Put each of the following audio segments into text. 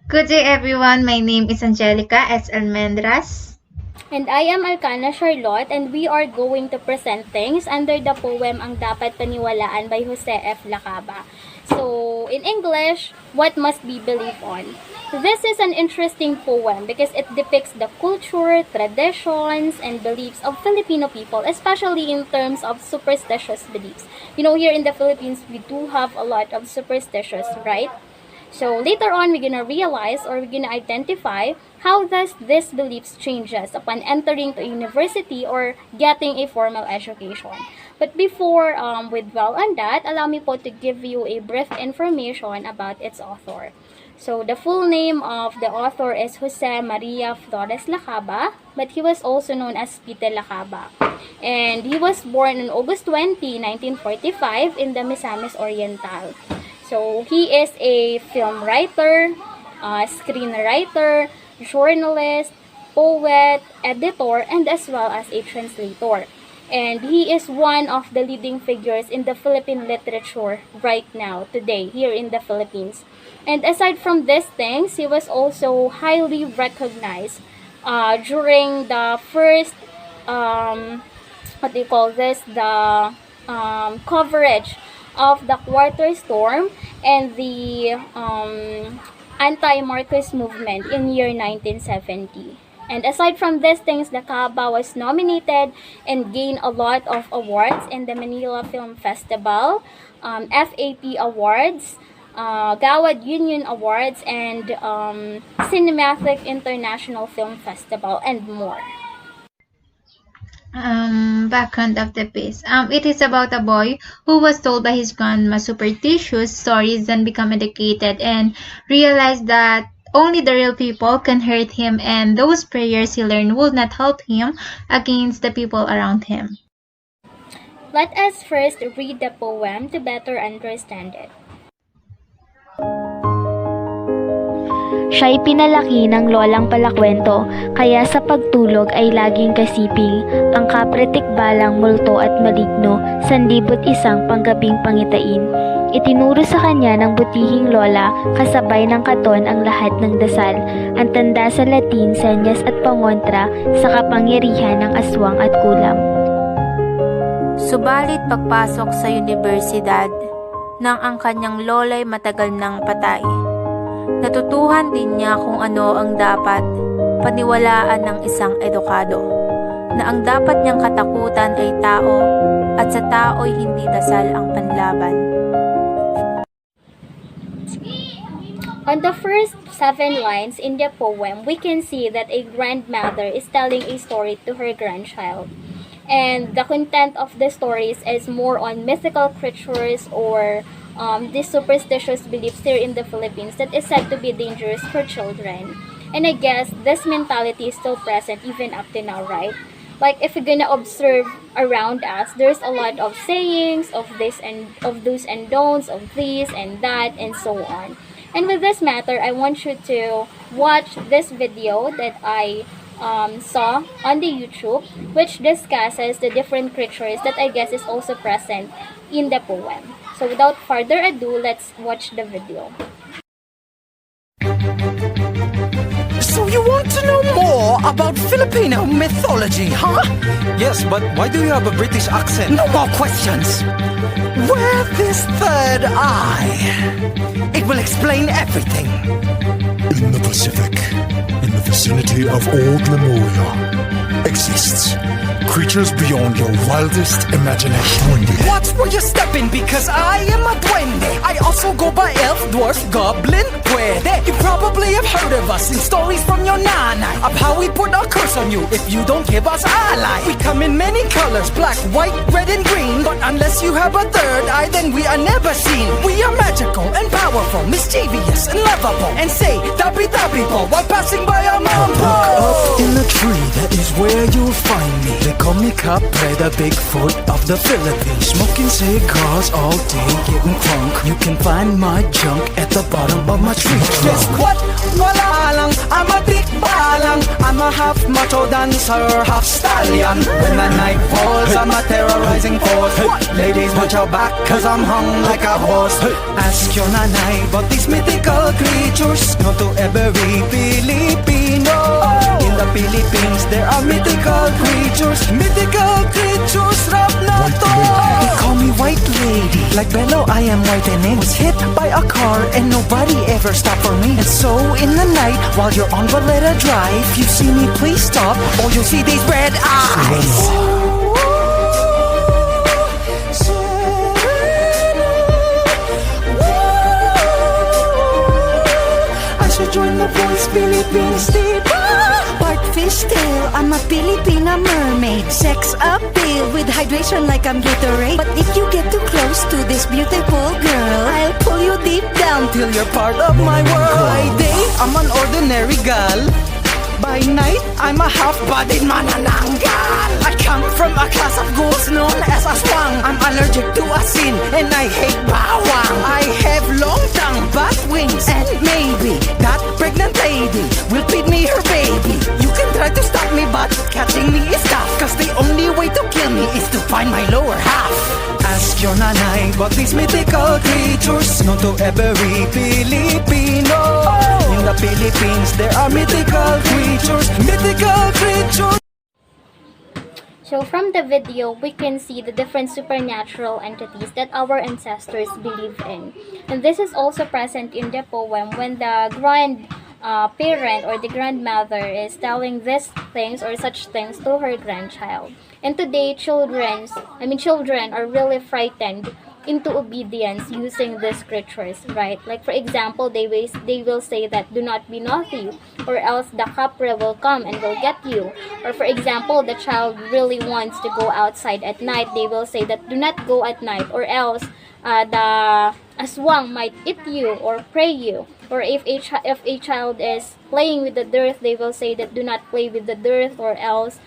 Good day everyone, my name is Angelica S. Almendras. And I am Alcana Charlotte, and we are going to present things under the poem Ang Dapat Paniwalaan by Jose F. Lacaba. So, in English, what must be believed on? This is an interesting poem because it depicts the culture, traditions, and beliefs of Filipino people, especially in terms of superstitious beliefs. You know, here in the Philippines, we do have a lot of superstitious, right? So later on, we're gonna realize or we're gonna identify how does this beliefs changes upon entering to university or getting a formal education. But before we dwell on that, allow me po to give you a brief information about its author. So the full name of the author is Jose Maria Flores Lacaba, but he was also known as Pite Lacaba. And he was born on August 20, 1945 in the Misamis Oriental. So, he is a film writer, screenwriter, journalist, poet, editor, and as well as a translator. And he is one of the leading figures in the Philippine literature right now, today, here in the Philippines. And aside from these things, he was also highly recognized during the first, the coverage of the quarter storm and the anti-Marcos movement in year 1970. And aside from these things, the Kaaba was nominated and gained a lot of awards in the Manila Film Festival, FAP Awards, Gawad Union Awards, and Cinematic International Film Festival, and more. Background of the piece. It is about a boy who was told by his grandma superstitious stories and become educated and realized that only the real people can hurt him and those prayers he learned would not help him against the people around him. Let us first read the poem to better understand it. Siya'y pinalaki ng lolang palakwento, kaya sa pagtulog ay laging kasiping, ang kapretik balang multo at maligno, sandibot isang panggabing pangitain. Itinuro sa kanya ng butihing lola, kasabay ng katon ang lahat ng dasal, ang tanda sa Latin, senyas at pangontra, sa kapangyarihan ng aswang at kulam. Subalit pagpasok sa universidad, nang ang kanyang lola'y matagal nang patay, natutuhan din niya kung ano ang dapat paniwalaan ng isang edukado, na ang dapat niyang katakutan ay tao at sa tao'y hindi dasal ang panlaban. On the first 7 lines in the poem, we can see that a grandmother is telling a story to her grandchild. And the content of the stories is more on mythical creatures or these superstitious beliefs here in the Philippines that is said to be dangerous for children. And I guess this mentality is still present even up to now, right? Like if you're gonna observe around us, there's a lot of sayings of this and of do's and don'ts, of this and that, and so on. And with this matter, I want you to watch this video that I saw on the YouTube, which discusses the different creatures that I guess is also present in the poem. So without further ado, let's watch the video. So you want to know more about Filipino mythology, huh? Yes, but why do you have a British accent? No more questions. Wear this third eye. It will explain everything. In the Pacific, in the vicinity of old Lemuria, exists creatures beyond your wildest imagination. Watch where you're stepping because I am a duende. I also go by elf, dwarf, goblin, puede. You probably have heard of us in stories from your nana of how we put our curse on you if you don't give us ally. We come in many colors, black, white, red, and green. But unless you have a third eye, then we are never seen. We are magical and powerful, mischievous and lovable, and say dabi dabi po while passing by our mom. Up in a tree, that is where you'll find me. They call me Capre, the Bigfoot of the Philippines. Smoking cigars all day, getting crunk. You can find my junk at the bottom of my tree trunk. Guess what? Wala lang, I'm a big balang. I'm a half macho dancer, half stallion. When the night falls, I'm a terrorizing force. Ladies, watch your back, cause I'm hung like a horse. Ask your nanay about these mythical creatures. Not to every Filipino. In the Philippines, there are mythical creatures, rap na to. They call me white lady, like Bello, I am whitening. Was hit by a car and nobody ever stopped for me. And so in the night, while you're on Valletta Drive, you see me, please stop, or you'll see these red eyes. Join the voice, Philippines diba? Bartfish tail, I'm a Filipina mermaid. Sex appeal with hydration like I'm Gatorade. But if you get too close to this beautiful girl, I'll pull you deep down till you're part of my world. By day, I'm an ordinary gal. By night, I'm a half-bodied manananggal. I come from a class of ghouls known as aswang. I'm allergic to asin and I hate bawang. I have long tongue, bat wings, and maybe that pregnant lady will feed me her baby. You can try to stop me, but catching me is tough. Cause the only way to kill me is to find my lower half. Ask your nanay about these mythical creatures known to every Filipino. In the Philippines, there are mythical creatures. So from the video, we can see the different supernatural entities that our ancestors believe in. And this is also present in the poem when the parent or the grandmother is telling these things or such things to her grandchild. And today, children are really frightened into obedience using these scriptures, right? Like for example, they will say that do not be naughty, or else the kapre will come and will get you. Or for example, the child really wants to go outside at night, they will say that do not go at night, or else the aswang might eat you or prey you. Or if a child is playing with the dirt, they will say that do not play with the dirt, or else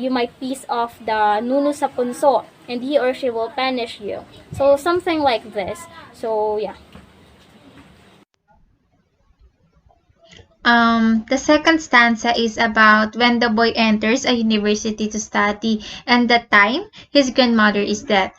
you might piece off the nunu sa punso and he or she will punish you. So something like this. So yeah. The second stanza is about when the boy enters a university to study, and that time his grandmother is dead.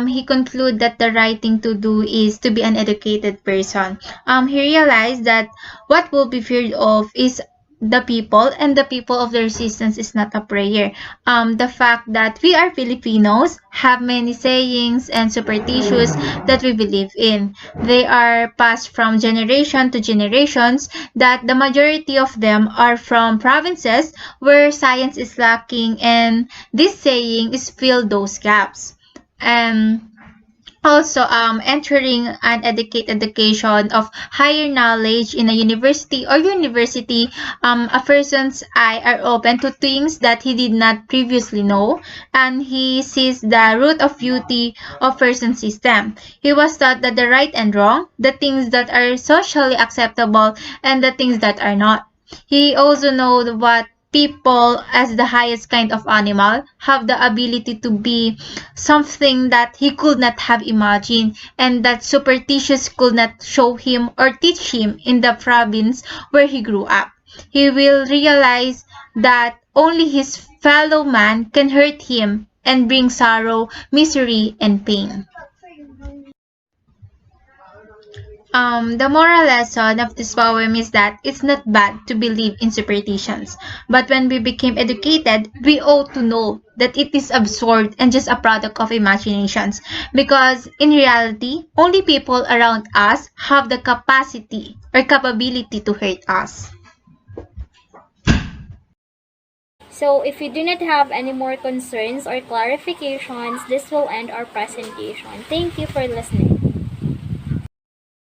He concludes that the right thing to do is to be an educated person. He realized that what will be feared of is the people, and the people of the resistance is not a prayer. The fact that we are Filipinos have many sayings and superstitions that we believe in. They are passed from generation to generations, that the majority of them are from provinces where science is lacking, and this saying is fill those gaps. And also, entering an education of higher knowledge in a university, a person's eye are open to things that he did not previously know, and he sees the root of beauty of person system. He was taught that the right and wrong, the things that are socially acceptable, and the things that are not. He also knows what people as the highest kind of animal have the ability to be something that he could not have imagined, and that superstitious could not show him or teach him in the province where he grew up. He will realize that only his fellow man can hurt him and bring sorrow, misery, and pain. The moral lesson of this poem is that it's not bad to believe in superstitions, but when we became educated, we ought to know that it is absurd and just a product of imaginations, because in reality, only people around us have the capacity or capability to hurt us. So if you do not have any more concerns or clarifications, this will end our presentation. Thank you for listening.